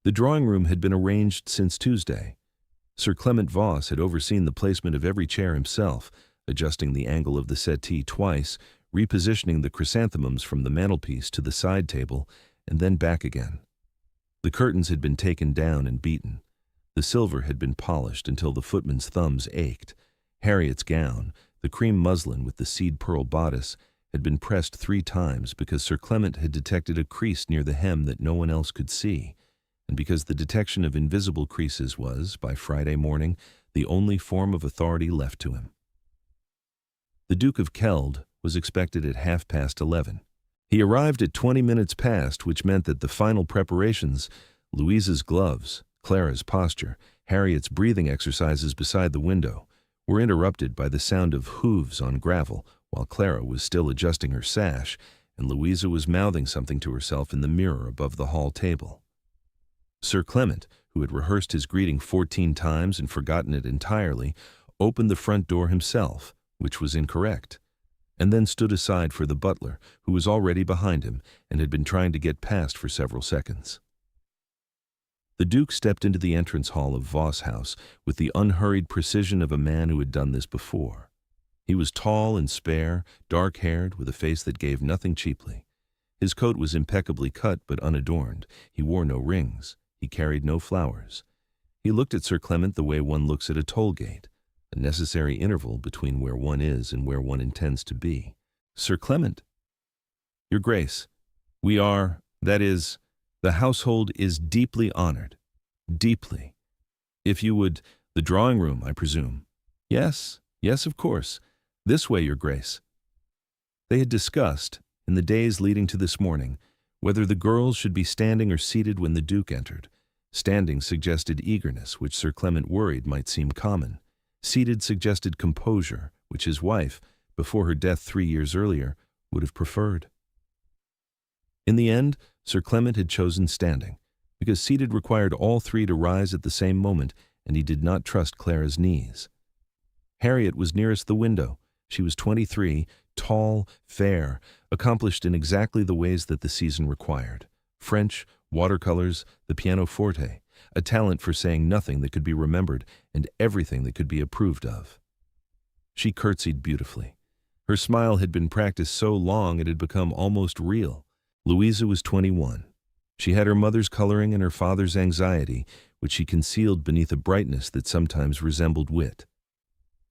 The drawing-room had been arranged since Tuesday. Sir Clement Voss had overseen the placement of every chair himself, adjusting the angle of the settee twice, repositioning the chrysanthemums from the mantelpiece to the side table, and then back again. The curtains had been taken down and beaten. The silver had been polished until the footman's thumbs ached. Harriet's gown, the cream muslin with the seed-pearl bodice, had been pressed 3 times because Sir Clement had detected a crease near the hem that no one else could see, and because the detection of invisible creases was, by Friday morning, the only form of authority left to him. The Duke of Keld was expected at 11:30. He arrived at 20 minutes past, which meant that the final preparations, Louisa's gloves, Clara's posture, Harriet's breathing exercises beside the window, were interrupted by the sound of hooves on gravel while Clara was still adjusting her sash and Louisa was mouthing something to herself in the mirror above the hall table. Sir Clement, who had rehearsed his greeting 14 times and forgotten it entirely, opened the front door himself, which was incorrect, and then stood aside for the butler, who was already behind him and had been trying to get past for several seconds. The Duke stepped into the entrance hall of Voss House with the unhurried precision of a man who had done this before. He was tall and spare, dark-haired, with a face that gave nothing cheaply. His coat was impeccably cut but unadorned. He wore no rings. He carried no flowers. He looked at Sir Clement the way one looks at a toll gate, a necessary interval between where one is and where one intends to be. "Sir Clement." "Your Grace, we are, that is, the household is deeply honored. Deeply. If you would, the drawing-room, I presume." "Yes, yes, of course. This way, Your Grace." They had discussed, in the days leading to this morning, whether the girls should be standing or seated when the Duke entered. Standing suggested eagerness, which Sir Clement worried might seem common. Seated suggested composure, which his wife, before her death 3 years earlier, would have preferred. In the end, Sir Clement had chosen standing, because seated required all 3 to rise at the same moment, and he did not trust Clara's knees. Harriet was nearest the window. She was 23, tall, fair, accomplished in exactly the ways that the season required. French, watercolors, the pianoforte, a talent for saying nothing that could be remembered and everything that could be approved of. She curtsied beautifully. Her smile had been practiced so long it had become almost real. Louisa was 21. She had her mother's coloring and her father's anxiety, which she concealed beneath a brightness that sometimes resembled wit.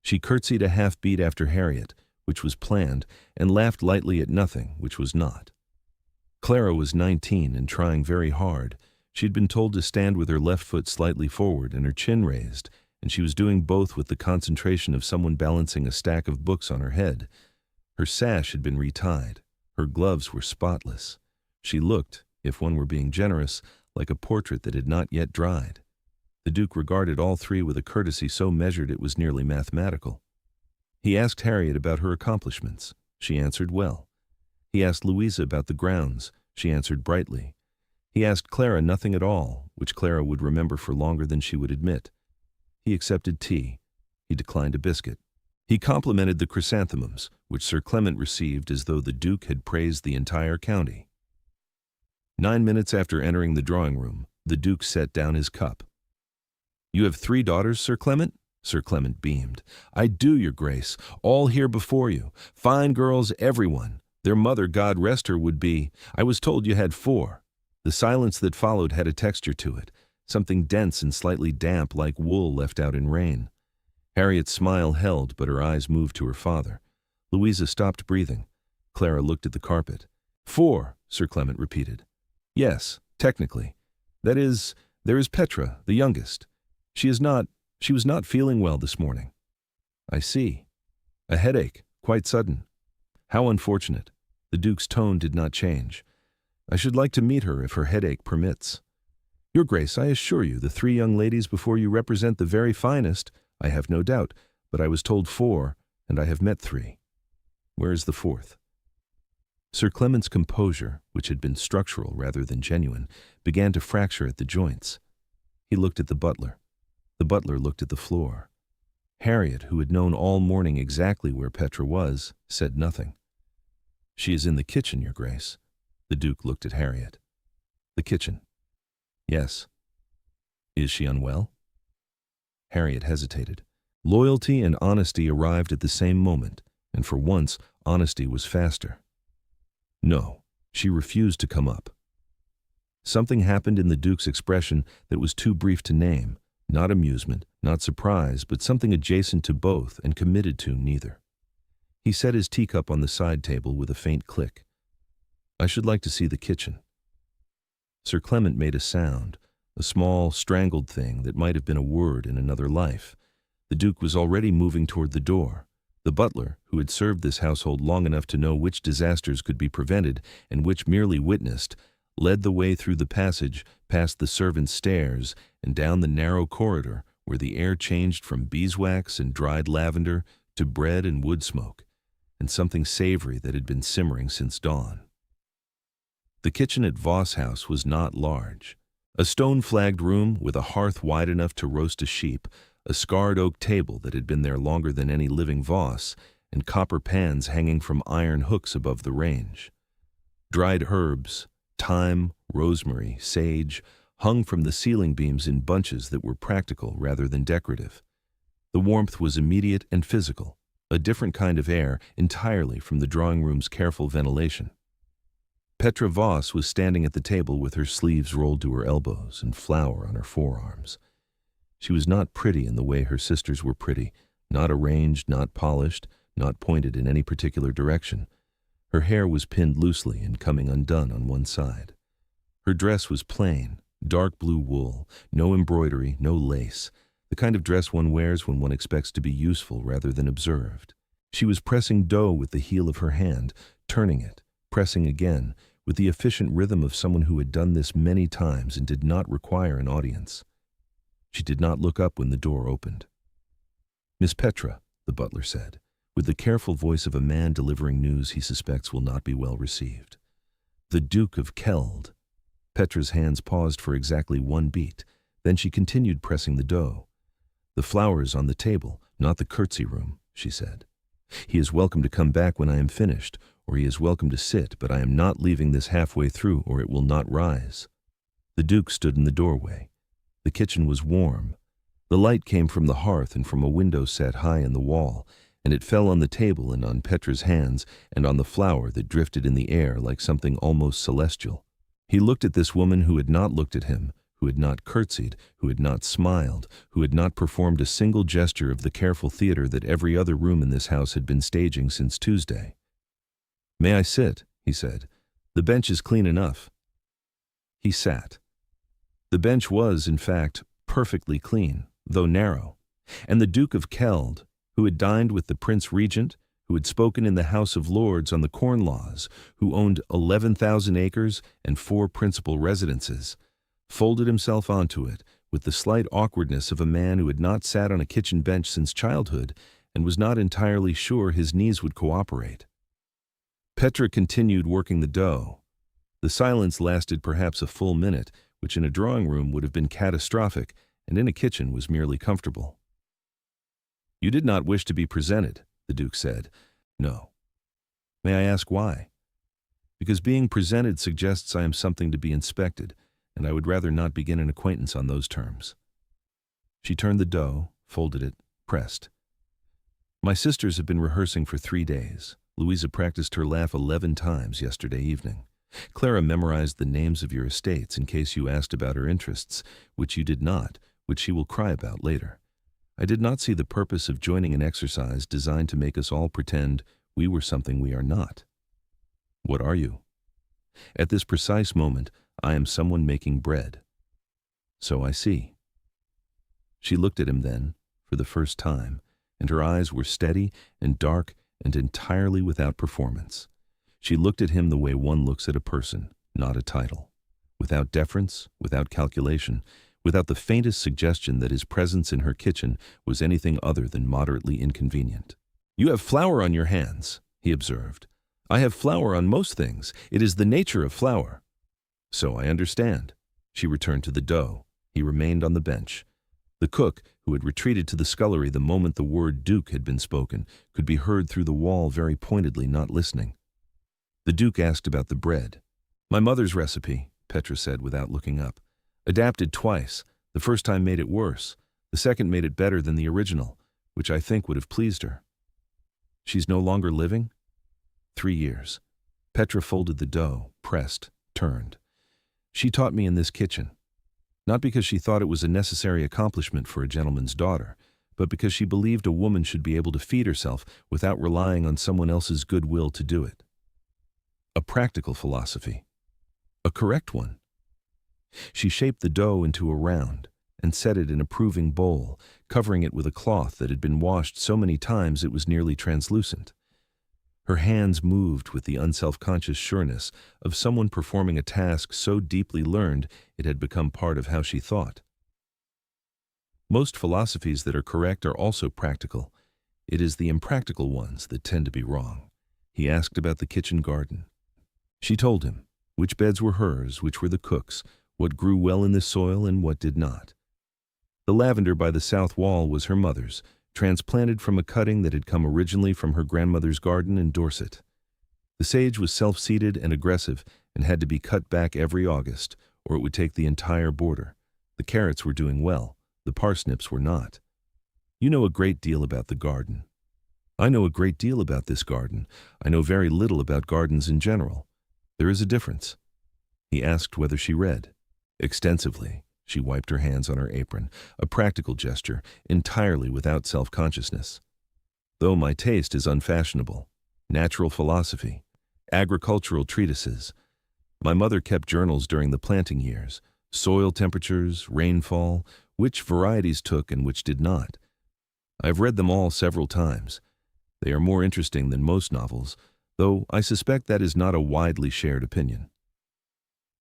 She curtsied a half-beat after Harriet, which was planned, and laughed lightly at nothing, which was not. Clara was 19 and trying very hard. She had been told to stand with her left foot slightly forward and her chin raised, and she was doing both with the concentration of someone balancing a stack of books on her head. Her sash had been retied. Her gloves were spotless. She looked, if one were being generous, like a portrait that had not yet dried. The Duke regarded all 3 with a courtesy so measured it was nearly mathematical. He asked Harriet about her accomplishments. She answered well. He asked Louisa about the grounds. She answered brightly. He asked Clara nothing at all, which Clara would remember for longer than she would admit. He accepted tea. He declined a biscuit. He complimented the chrysanthemums, which Sir Clement received as though the Duke had praised the entire county. 9 minutes after entering the drawing-room, the Duke set down his cup. "You have 3 daughters, Sir Clement?" Sir Clement beamed. "I do, Your Grace, all here before you. Fine girls, everyone. Their mother, God rest her, would be. I was told you had 4. The silence that followed had a texture to it, something dense and slightly damp like wool left out in rain. Harriet's smile held, but her eyes moved to her father. Louisa stopped breathing. Clara looked at the carpet. 4, Sir Clement repeated. "Yes, technically. That is, there is Petra, the youngest. She was not feeling well this morning." "I see. A headache, quite sudden. How unfortunate." The Duke's tone did not change. "I should like to meet her if her headache permits." "Your Grace, I assure you, the 3 young ladies before you represent the very finest, I have no doubt, but I was told 4, and I have met 3. Where is the 4th? Sir Clement's composure, which had been structural rather than genuine, began to fracture at the joints. He looked at the butler. The butler looked at the floor. Harriet, who had known all morning exactly where Petra was, said nothing. "She is in the kitchen, Your Grace." The Duke looked at Harriet. "The kitchen?" "Yes. Is she unwell? Harriet hesitated. Loyalty and honesty arrived at the same moment, and for once, honesty was faster. No, she refused to come up. Something happened in the Duke's expression that was too brief to name, not amusement, not surprise, but something adjacent to both and committed to neither. He set his teacup on the side table with a faint click. I should like to see the kitchen. Sir Clement made a sound, a small, strangled thing that might have been a word in another life. The Duke was already moving toward the door. The butler, who had served this household long enough to know which disasters could be prevented and which merely witnessed, led the way through the passage, past the servants' stairs, and down the narrow corridor where the air changed from beeswax and dried lavender to bread and wood smoke, and something savory that had been simmering since dawn. The kitchen at Voss House was not large. A stone-flagged room with a hearth wide enough to roast a sheep, a scarred oak table that had been there longer than any living Voss, and copper pans hanging from iron hooks above the range. Dried herbs, thyme, rosemary, sage, hung from the ceiling beams in bunches that were practical rather than decorative. The warmth was immediate and physical, a different kind of air entirely from the drawing room's careful ventilation. Petra Voss was standing at the table with her sleeves rolled to her elbows and flour on her forearms. She was not pretty in the way her sisters were pretty, not arranged, not polished, not pointed in any particular direction. Her hair was pinned loosely and coming undone on one side. Her dress was plain, dark blue wool, no embroidery, no lace, the kind of dress one wears when one expects to be useful rather than observed. She was pressing dough with the heel of her hand, turning it, pressing again, with the efficient rhythm of someone who had done this many times and did not require an audience. She did not look up when the door opened. "Miss Petra," the butler said, with the careful voice of a man delivering news he suspects will not be well received. "The Duke of Keld." Petra's hands paused for exactly one beat. Then she continued pressing the dough. "The flour is on the table, not the curtsy room," she said. "He is welcome to come back when I am finished, or he is welcome to sit, but I am not leaving this halfway through, or it will not rise." The Duke stood in the doorway. The kitchen was warm. The light came from the hearth and from a window set high in the wall, and it fell on the table and on Petra's hands and on the flour that drifted in the air like something almost celestial. He looked at this woman who had not looked at him, who had not curtsied, who had not smiled, who had not performed a single gesture of the careful theater that every other room in this house had been staging since Tuesday. "May I sit?" he said. "The bench is clean enough." He sat. The bench was, in fact, perfectly clean, though narrow, and the Duke of Keld, who had dined with the Prince Regent, who had spoken in the House of Lords on the Corn Laws, who owned 11,000 acres and 4 principal residences, folded himself onto it with the slight awkwardness of a man who had not sat on a kitchen bench since childhood and was not entirely sure his knees would cooperate. Petra continued working the dough. The silence lasted perhaps a full minute, which in a drawing room would have been catastrophic and in a kitchen was merely comfortable. "You did not wish to be presented," the Duke said. "No." "May I ask why?" "Because being presented suggests I am something to be inspected, and I would rather not begin an acquaintance on those terms." She turned the dough, folded it, pressed. "My sisters have been rehearsing for 3 days. Louisa practiced her laugh 11 times yesterday evening. Clara memorized the names of your estates in case you asked about her interests, which you did not, which she will cry about later. I did not see the purpose of joining an exercise designed to make us all pretend we were something we are not." "What are you?" "At this precise moment, I am someone making bread." "So I see." She looked at him then, for the first time, and her eyes were steady and dark and entirely without performance. She looked at him the way one looks at a person, not a title, without deference, without calculation, without the faintest suggestion that his presence in her kitchen was anything other than moderately inconvenient. "You have flour on your hands," he observed. "I have flour on most things. It is the nature of flour." "So I understand." She returned to the dough. He remained on the bench. The cook, who had retreated to the scullery the moment the word Duke had been spoken, could be heard through the wall very pointedly, not listening. The Duke asked about the bread. "My mother's recipe," Petra said without looking up. "Adapted twice. The first time made it worse. The second made it better than the original, which I think would have pleased her. She's no longer living? 3 years. Petra folded the dough, pressed, turned. She taught me in this kitchen. Not because she thought it was a necessary accomplishment for a gentleman's daughter, but because she believed a woman should be able to feed herself without relying on someone else's goodwill to do it. A practical philosophy. A correct one. She shaped the dough into a round and set it in a proving bowl, covering it with a cloth that had been washed so many times it was nearly translucent. Her hands moved with the unself-conscious sureness of someone performing a task so deeply learned it had become part of how she thought. Most philosophies that are correct are also practical. It is the impractical ones that tend to be wrong. He asked about the kitchen garden. She told him which beds were hers, which were the cook's, what grew well in the soil and what did not. The lavender by the south wall was her mother's, transplanted from a cutting that had come originally from her grandmother's garden in Dorset. The sage was self-seeded and aggressive and had to be cut back every August, or it would take the entire border. The carrots were doing well. The parsnips were not. You know a great deal about the garden. I know a great deal about this garden. I know very little about gardens in general. There is a difference. He asked whether she read. Extensively. She wiped her hands on her apron, a practical gesture, entirely without self-consciousness. Though my taste is unfashionable. Natural philosophy. Agricultural treatises. My mother kept journals during the planting years. Soil temperatures, rainfall, which varieties took and which did not. I've read them all several times. They are more interesting than most novels, though I suspect that is not a widely shared opinion.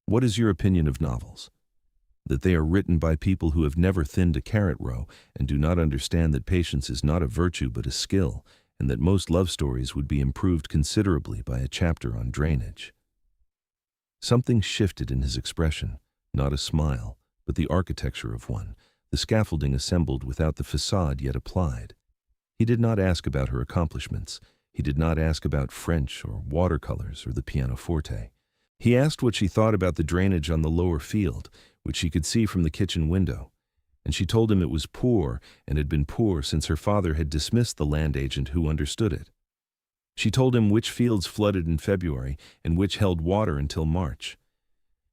What is your opinion of novels? That they are written by people who have never thinned a carrot row and do not understand that patience is not a virtue but a skill, and that most love stories would be improved considerably by a chapter on drainage. Something shifted in his expression, not a smile, but the architecture of one, the scaffolding assembled without the facade yet applied. He did not ask about her accomplishments. He did not ask about French or watercolors or the pianoforte. He asked what she thought about the drainage on the lower field, which she could see from the kitchen window, and she told him it was poor and had been poor since her father had dismissed the land agent who understood it. She told him which fields flooded in February and which held water until March.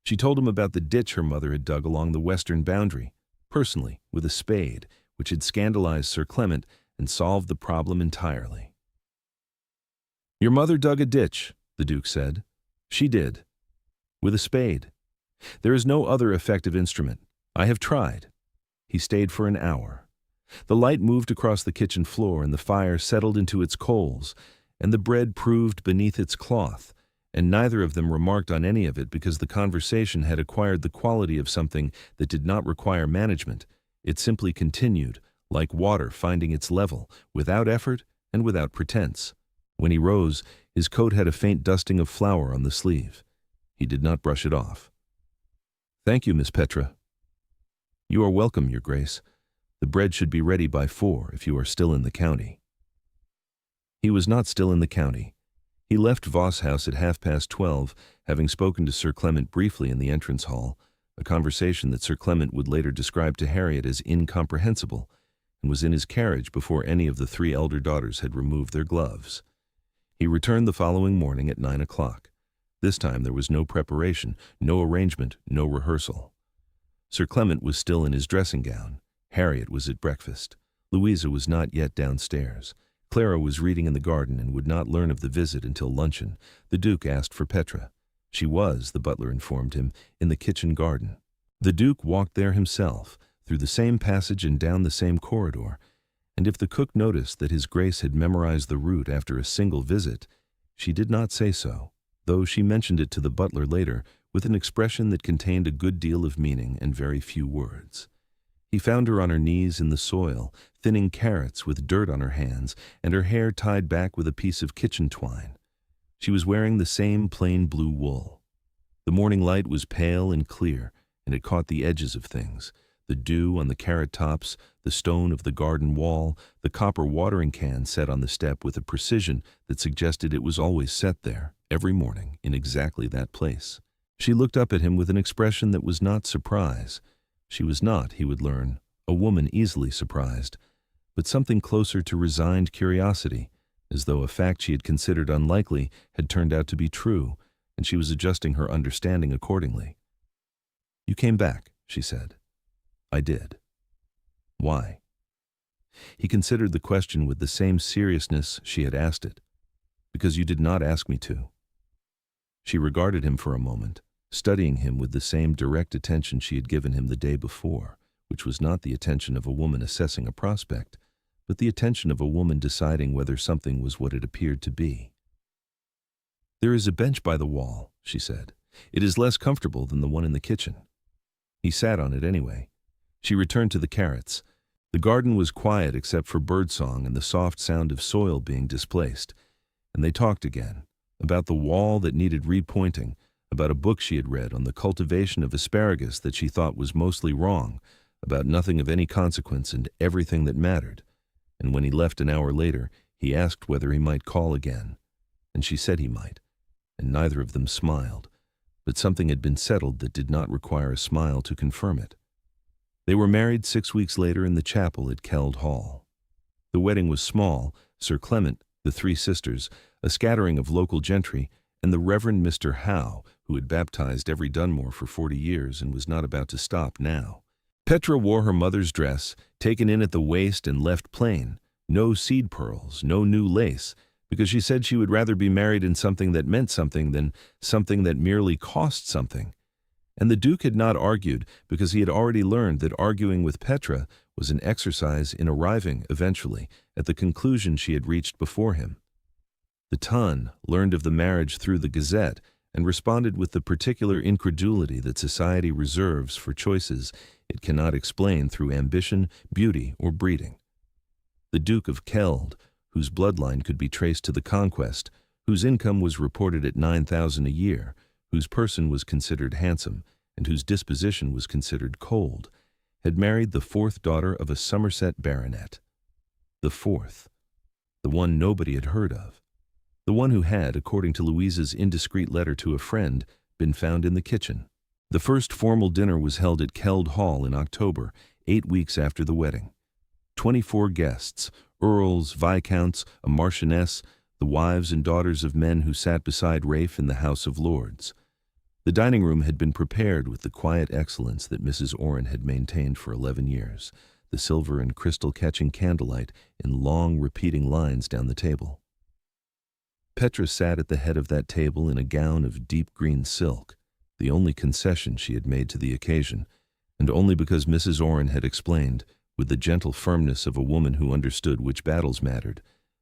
She told him about the ditch her mother had dug along the western boundary, personally, with a spade, which had scandalized Sir Clement and solved the problem entirely. "Your mother dug a ditch," the Duke said. "She did. With a spade. There is no other effective instrument. I have tried." He stayed for an hour. The light moved across the kitchen floor and the fire settled into its coals, and the bread proved beneath its cloth, and neither of them remarked on any of it because the conversation had acquired the quality of something that did not require management. It simply continued, like water finding its level, without effort and without pretense. When he rose, his coat had a faint dusting of flour on the sleeve. He did not brush it off. "Thank you, Miss Petra." "You are welcome, Your Grace. The bread should be ready by 4 if you are still in the county." He was not still in the county. He left Voss House at 12:30, having spoken to Sir Clement briefly in the entrance hall, a conversation that Sir Clement would later describe to Harriet as incomprehensible, and was in his carriage before any of the 3 elder daughters had removed their gloves. He returned the following morning at 9 o'clock. This time there was no preparation, no arrangement, no rehearsal. Sir Clement was still in his dressing gown. Harriet was at breakfast. Louisa was not yet downstairs. Clara was reading in the garden and would not learn of the visit until luncheon. The Duke asked for Petra. She was, the butler informed him, in the kitchen garden. The Duke walked there himself, through the same passage and down the same corridor, and if the cook noticed that his Grace had memorized the route after a single visit, she did not say so, though she mentioned it to the butler later with an expression that contained a good deal of meaning and very few words. He found her on her knees in the soil, thinning carrots with dirt on her hands and her hair tied back with a piece of kitchen twine. She was wearing the same plain blue wool. The morning light was pale and clear, and it caught the edges of things, the dew on the carrot tops, the stone of the garden wall, the copper watering can set on the step with a precision that suggested it was always set there, every morning, in exactly that place. She looked up at him with an expression that was not surprise. She was not, he would learn, a woman easily surprised, but something closer to resigned curiosity, as though a fact she had considered unlikely had turned out to be true, and she was adjusting her understanding accordingly. "You came back," she said. "I did." "Why?" He considered the question with the same seriousness she had asked it. "Because you did not ask me to." She regarded him for a moment, studying him with the same direct attention she had given him the day before, which was not the attention of a woman assessing a prospect, but the attention of a woman deciding whether something was what it appeared to be. "There is a bench by the wall," she said. "It is less comfortable than the one in the kitchen." He sat on it anyway. She returned to the carrots. The garden was quiet except for birdsong and the soft sound of soil being displaced, and they talked again, about the wall that needed repointing, about a book she had read on the cultivation of asparagus that she thought was mostly wrong, about nothing of any consequence and everything that mattered. And when he left an hour later, he asked whether he might call again, and she said he might, and neither of them smiled, but something had been settled that did not require a smile to confirm it. They were married 6 weeks later in the chapel at Keld Hall. The wedding was small. Sir Clement, the 3 sisters, a scattering of local gentry, and the Reverend Mr. Howe, who had baptized every Dunmore for 40 years and was not about to stop now. Petra wore her mother's dress, taken in at the waist and left plain, no seed pearls, no new lace, because she said she would rather be married in something that meant something than something that merely cost something. And the Duke had not argued, because he had already learned that arguing with Petra was an exercise in arriving, eventually, at the conclusion she had reached before him. The Tun learned of the marriage through the Gazette and responded with the particular incredulity that society reserves for choices it cannot explain through ambition, beauty, or breeding. The Duke of Keld, whose bloodline could be traced to the conquest, whose income was reported at 9,000 a year, whose person was considered handsome, and whose disposition was considered cold, had married the 4th daughter of a Somerset baronet. The 4th. The one nobody had heard of. The one who had, according to Louisa's indiscreet letter to a friend, been found in the kitchen. The first formal dinner was held at Keld Hall in October, 8 weeks after the wedding. 24 guests, earls, viscounts, a marchioness, the wives and daughters of men who sat beside Rafe in the House of Lords. The dining room had been prepared with the quiet excellence that Mrs. Orrin had maintained for 11 years, the silver and crystal catching candlelight in long repeating lines down the table. Petra sat at the head of that table in a gown of deep green silk, the only concession she had made to the occasion, and only because Mrs. Orrin had explained, with the gentle firmness of a woman who understood which battles mattered,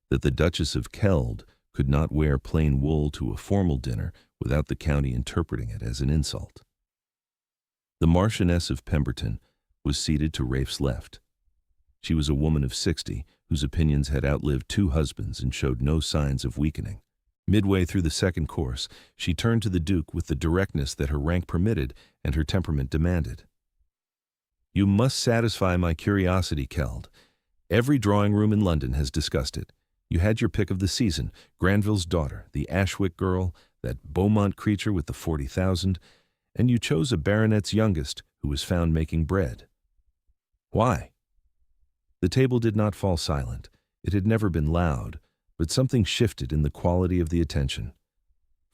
that the Duchess of Keld could not wear plain wool to a formal dinner without the county interpreting it as an insult. The Marchioness of Pemberton was seated to Rafe's left. She was a woman of 60, whose opinions had outlived 2 husbands and showed no signs of weakening. Midway through the second course, she turned to the Duke with the directness that her rank permitted and her temperament demanded. "You must satisfy my curiosity, Keld. Every drawing-room in London has discussed it. You had your pick of the season, Granville's daughter, the Ashwick girl, that Beaumont creature with the 40,000, and you chose a baronet's youngest who was found making bread. Why?" The table did not fall silent. It had never been loud, but something shifted in the quality of the attention.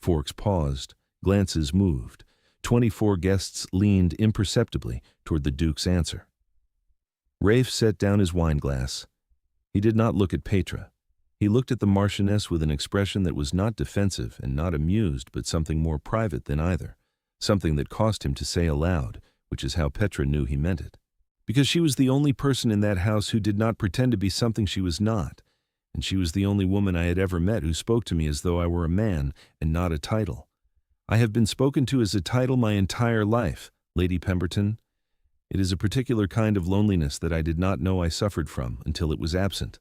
Forks paused, glances moved. 24 guests leaned imperceptibly toward the Duke's answer. Rafe set down his wineglass. He did not look at Petra. He looked at the Marchioness with an expression that was not defensive and not amused, but something more private than either, something that cost him to say aloud, which is how Petra knew he meant it. Because she was the only person in that house who did not pretend to be something she was not, and she was the only woman I had ever met who spoke to me as though I were a man and not a title. I have been spoken to as a title my entire life, Lady Pemberton. It is a particular kind of loneliness that I did not know I suffered from until it was absent.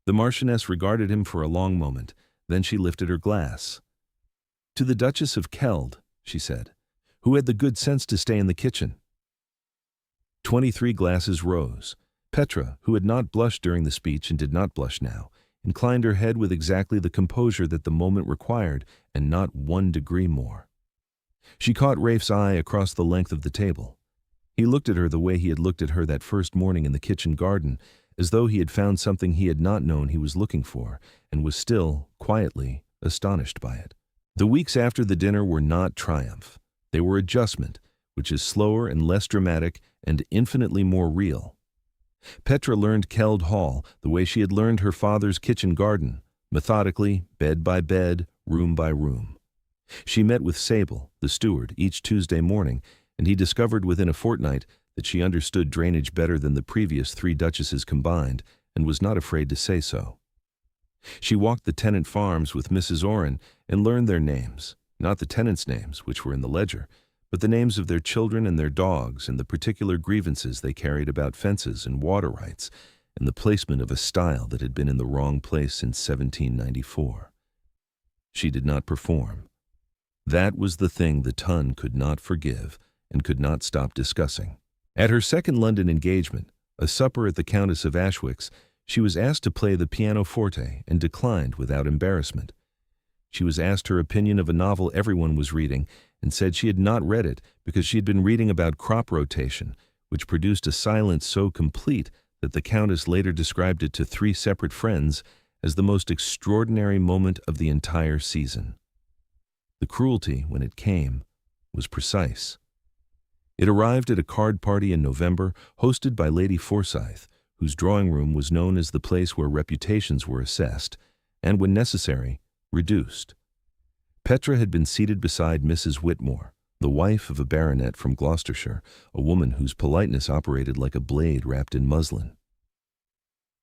The Marchioness regarded him for a long moment, then she lifted her glass. "To the Duchess of Keld," she said, "who had the good sense to stay in the kitchen." 23 glasses rose. Petra, who had not blushed during the speech and did not blush now, inclined her head with exactly the composure that the moment required, and not 1 degree more. She caught Rafe's eye across the length of the table. He looked at her the way he had looked at her that first morning in the kitchen garden, as though he had found something he had not known he was looking for, and was still, quietly, astonished by it. The weeks after the dinner were not triumph. They were adjustment, which is slower and less dramatic and infinitely more real. Petra learned Keld Hall the way she had learned her father's kitchen garden, methodically, bed by bed, room by room. She met with Sable, the steward, each Tuesday morning, and he discovered within a fortnight that she understood drainage better than the previous 3 duchesses combined, and was not afraid to say so. She walked the tenant farms with Mrs. Orrin and learned their names, not the tenants' names, which were in the ledger, but the names of their children and their dogs and the particular grievances they carried about fences and water rights and the placement of a stile that had been in the wrong place since 1794. She did not perform. That was the thing the ton could not forgive and could not stop discussing. At her second London engagement, a supper at the Countess of Ashwick's, she was asked to play the pianoforte and declined without embarrassment. She was asked her opinion of a novel everyone was reading and said she had not read it because she had been reading about crop rotation, which produced a silence so complete that the Countess later described it to 3 separate friends as the most extraordinary moment of the entire season. The cruelty, when it came, was precise. It arrived at a card party in November hosted by Lady Forsyth, whose drawing room was known as the place where reputations were assessed, and, when necessary, reduced. Petra had been seated beside Mrs. Whitmore, the wife of a baronet from Gloucestershire, a woman whose politeness operated like a blade wrapped in muslin.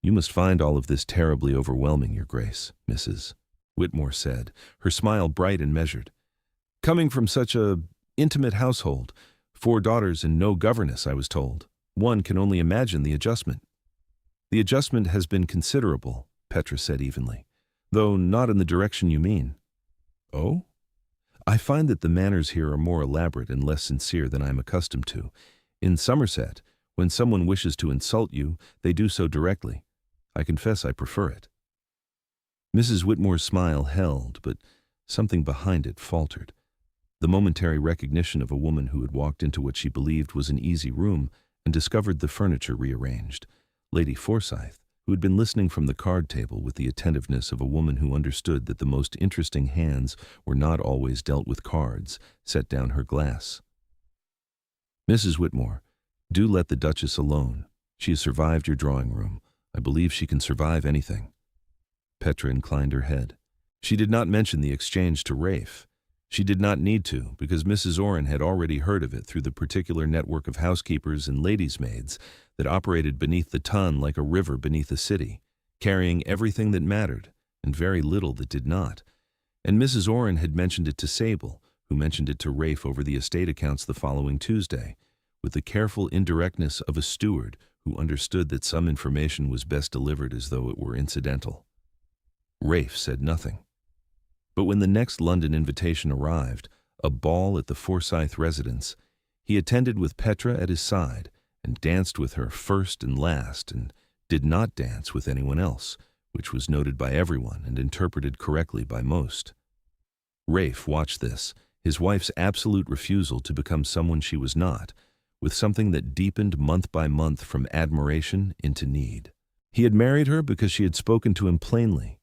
"You must find all of this terribly overwhelming, Your Grace," Mrs. Whitmore said, her smile bright and measured. "Coming from such a intimate household, 4 daughters and no governess, I was told. One can only imagine the adjustment." "The adjustment has been considerable," Petra said evenly, "though not in the direction you mean." "Oh? I find that the manners here are more elaborate and less sincere than I am accustomed to. In Somerset, when someone wishes to insult you, they do so directly. I confess I prefer it." Mrs. Whitmore's smile held, but something behind it faltered. The momentary recognition of a woman who had walked into what she believed was an easy room and discovered the furniture rearranged. Lady Forsyth, who had been listening from the card table with the attentiveness of a woman who understood that the most interesting hands were not always dealt with cards, set down her glass. "Mrs. Whitmore, do let the Duchess alone. She has survived your drawing room. I believe she can survive anything." Petra inclined her head. She did not mention the exchange to Rafe. She did not need to, because Mrs. Orrin had already heard of it through the particular network of housekeepers and ladies' maids that operated beneath the ton like a river beneath a city, carrying everything that mattered and very little that did not. And Mrs. Orrin had mentioned it to Sable, who mentioned it to Rafe over the estate accounts the following Tuesday, with the careful indirectness of a steward who understood that some information was best delivered as though it were incidental. Rafe said nothing. But when the next London invitation arrived, a ball at the Forsyth residence, he attended with Petra at his side and danced with her first and last, and did not dance with anyone else, which was noted by everyone and interpreted correctly by most. Rafe watched this, his wife's absolute refusal to become someone she was not, with something that deepened month by month from admiration into need. He had married her because she had spoken to him plainly.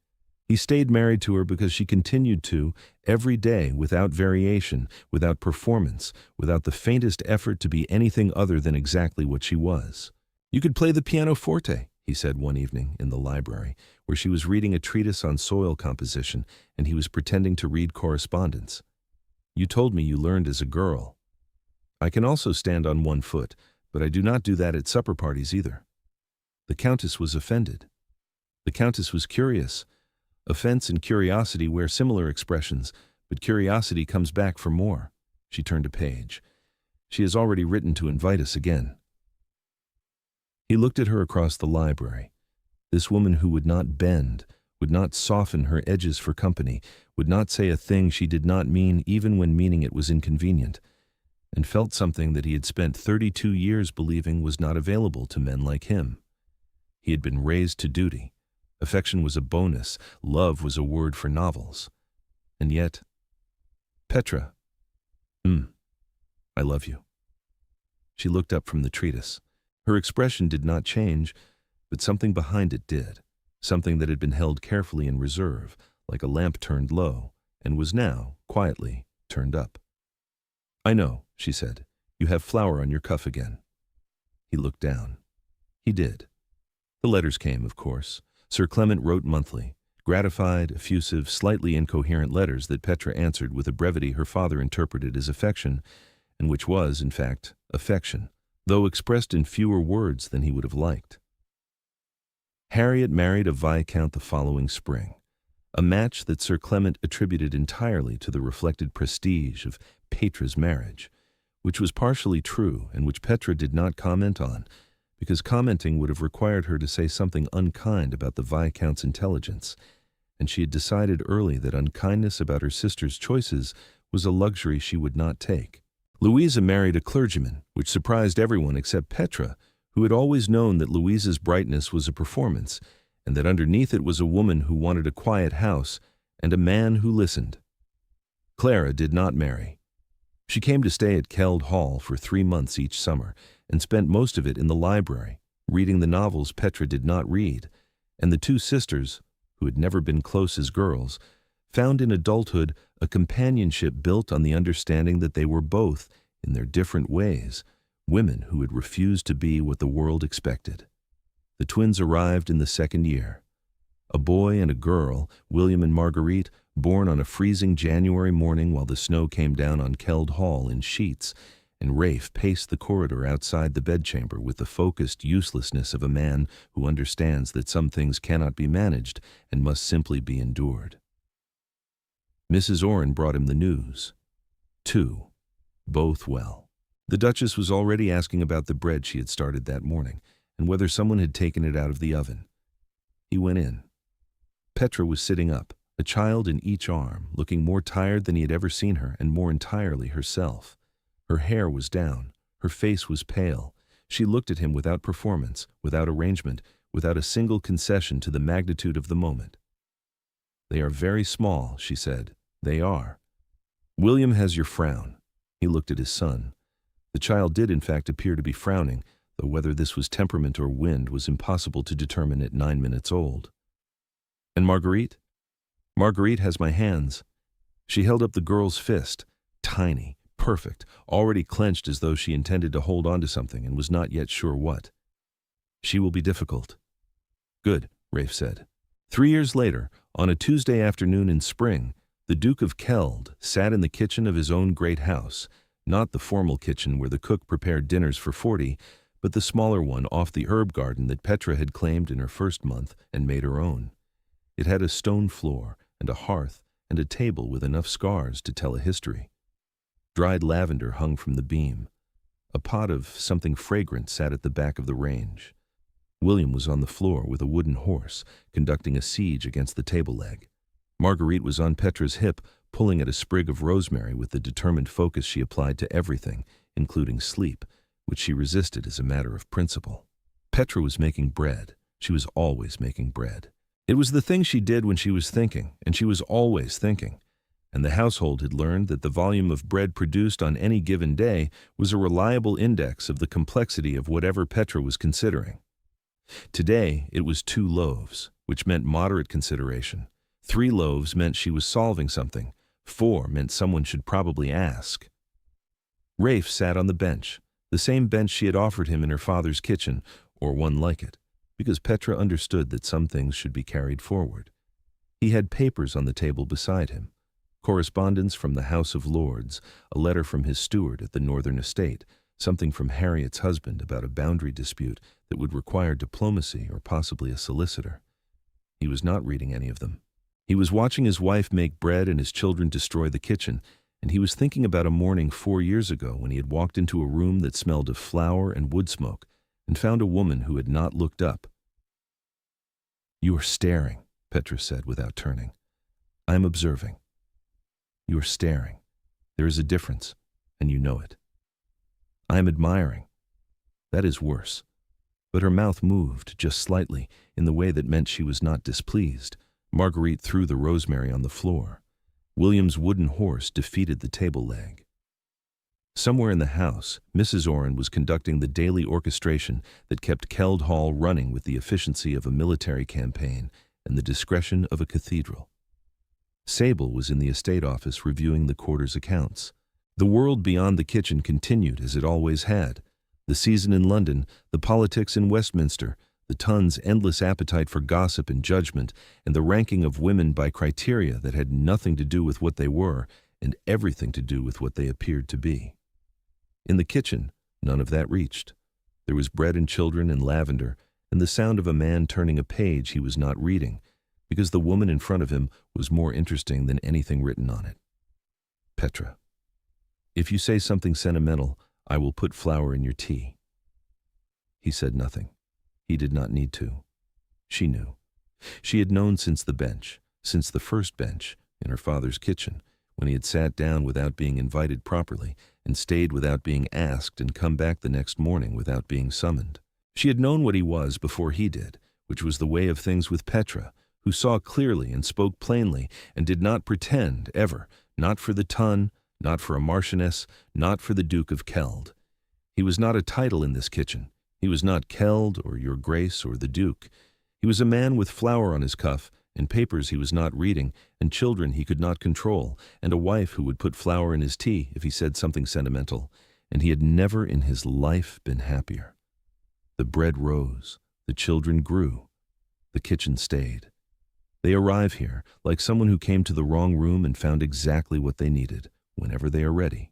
He stayed married to her because she continued to, every day, without variation, without performance, without the faintest effort to be anything other than exactly what she was. "You could play the pianoforte," he said one evening in the library, where she was reading a treatise on soil composition, and he was pretending to read correspondence. "You told me you learned as a girl." "I can also stand on one foot, but I do not do that at supper parties either." The Countess was offended. The Countess was curious. Offense and curiosity wear similar expressions, but curiosity comes back for more. She turned a page. "She has already written to invite us again." He looked at her across the library. This woman who would not bend, would not soften her edges for company, would not say a thing she did not mean even when meaning it was inconvenient, and felt something that he had spent 32 years believing was not available to men like him. He had been raised to duty. Affection was a bonus, love was a word for novels. And yet, "Petra, I love you." She looked up from the treatise. Her expression did not change, but something behind it did, something that had been held carefully in reserve, like a lamp turned low, and was now, quietly, turned up. "I know," she said. "You have flour on your cuff again." He looked down. He did. The letters came, of course. Sir Clement wrote monthly, gratified, effusive, slightly incoherent letters that Petra answered with a brevity her father interpreted as affection, and which was, in fact, affection, though expressed in fewer words than he would have liked. Harriet married a viscount the following spring, a match that Sir Clement attributed entirely to the reflected prestige of Petra's marriage, which was partially true and which Petra did not comment on, because commenting would have required her to say something unkind about the viscount's intelligence, and she had decided early that unkindness about her sister's choices was a luxury she would not take. Louisa married a clergyman, which surprised everyone except Petra, who had always known that Louisa's brightness was a performance, and that underneath it was a woman who wanted a quiet house and a man who listened. Clara did not marry. She came to stay at Keld Hall for 3 months each summer, and spent most of it in the library, reading the novels Petra did not read, and the two sisters, who had never been close as girls, found in adulthood a companionship built on the understanding that they were both, in their different ways, women who had refused to be what the world expected. The twins arrived in the 2nd year. A boy and a girl, William and Marguerite, born on a freezing January morning while the snow came down on Keld Hall in sheets, and Rafe paced the corridor outside the bedchamber with the focused uselessness of a man who understands that some things cannot be managed and must simply be endured. Mrs. Orrin brought him the news. 2, both well. The Duchess was already asking about the bread she had started that morning, and whether someone had taken it out of the oven. He went in. Petra was sitting up, a child in each arm, looking more tired than he had ever seen her and more entirely herself. Her hair was down, her face was pale. She looked at him without performance, without arrangement, without a single concession to the magnitude of the moment. "They are very small," she said. "They are. William has your frown." He looked at his son. The child did in fact appear to be frowning, though whether this was temperament or wind was impossible to determine at 9 minutes old. "And Marguerite?" "Marguerite has my hands." She held up the girl's fist, tiny, perfect, already clenched as though she intended to hold on to something and was not yet sure what. "She will be difficult." "Good," Rafe said. 3 years later, on a Tuesday afternoon in spring, the Duke of Keld sat in the kitchen of his own great house, not the formal kitchen where the cook prepared dinners for 40, but the smaller one off the herb garden that Petra had claimed in her first month and made her own. It had a stone floor and a hearth and a table with enough scars to tell a history. Dried lavender hung from the beam. A pot of something fragrant sat at the back of the range. William was on the floor with a wooden horse, conducting a siege against the table leg. Marguerite was on Petra's hip, pulling at a sprig of rosemary with the determined focus she applied to everything, including sleep, which she resisted as a matter of principle. Petra was making bread. She was always making bread. It was the thing she did when she was thinking, and she was always thinking. And the household had learned that the volume of bread produced on any given day was a reliable index of the complexity of whatever Petra was considering. Today, it was 2 loaves, which meant moderate consideration. 3 loaves meant she was solving something. 4 meant someone should probably ask. Rafe sat on the bench, the same bench she had offered him in her father's kitchen, or one like it, because Petra understood that some things should be carried forward. He had papers on the table beside him. Correspondence from the House of Lords, a letter from his steward at the northern estate, something from Harriet's husband about a boundary dispute that would require diplomacy or possibly a solicitor. He was not reading any of them. He was watching his wife make bread and his children destroy the kitchen, and he was thinking about a morning 4 years ago when he had walked into a room that smelled of flour and wood smoke and found a woman who had not looked up. "You are staring," Petra said without turning. "I am observing. You are staring. There is a difference, and you know it. I am admiring. That is worse." But her mouth moved just slightly in the way that meant she was not displeased. Marguerite threw the rosemary on the floor. William's wooden horse defeated the table leg. Somewhere in the house, Mrs. Orrin was conducting the daily orchestration that kept Keld Hall running with the efficiency of a military campaign and the discretion of a cathedral. Sable was in the estate office reviewing the quarter's accounts. The world beyond the kitchen continued as it always had. The season in London, the politics in Westminster, the Ton's endless appetite for gossip and judgment, and the ranking of women by criteria that had nothing to do with what they were and everything to do with what they appeared to be. In the kitchen, none of that reached. There was bread and children and lavender, and the sound of a man turning a page he was not reading, because the woman in front of him was more interesting than anything written on it. Petra. If you say something sentimental, I will put flour in your tea. He said nothing. He did not need to. She knew. She had known since the bench, since the first bench, in her father's kitchen, when he had sat down without being invited properly, and stayed without being asked and come back the next morning without being summoned. She had known what he was before he did, which was the way of things with Petra, who saw clearly and spoke plainly and did not pretend, ever, not for the Ton, not for a marchioness, not for the Duke of Keld. He was not a title in this kitchen. He was not Keld or Your Grace or the Duke. He was a man with flour on his cuff, and papers he was not reading, and children he could not control, and a wife who would put flour in his tea if he said something sentimental, and he had never in his life been happier. The bread rose, the children grew, the kitchen stayed. They arrive here, like someone who came to the wrong room and found exactly what they needed, whenever they are ready.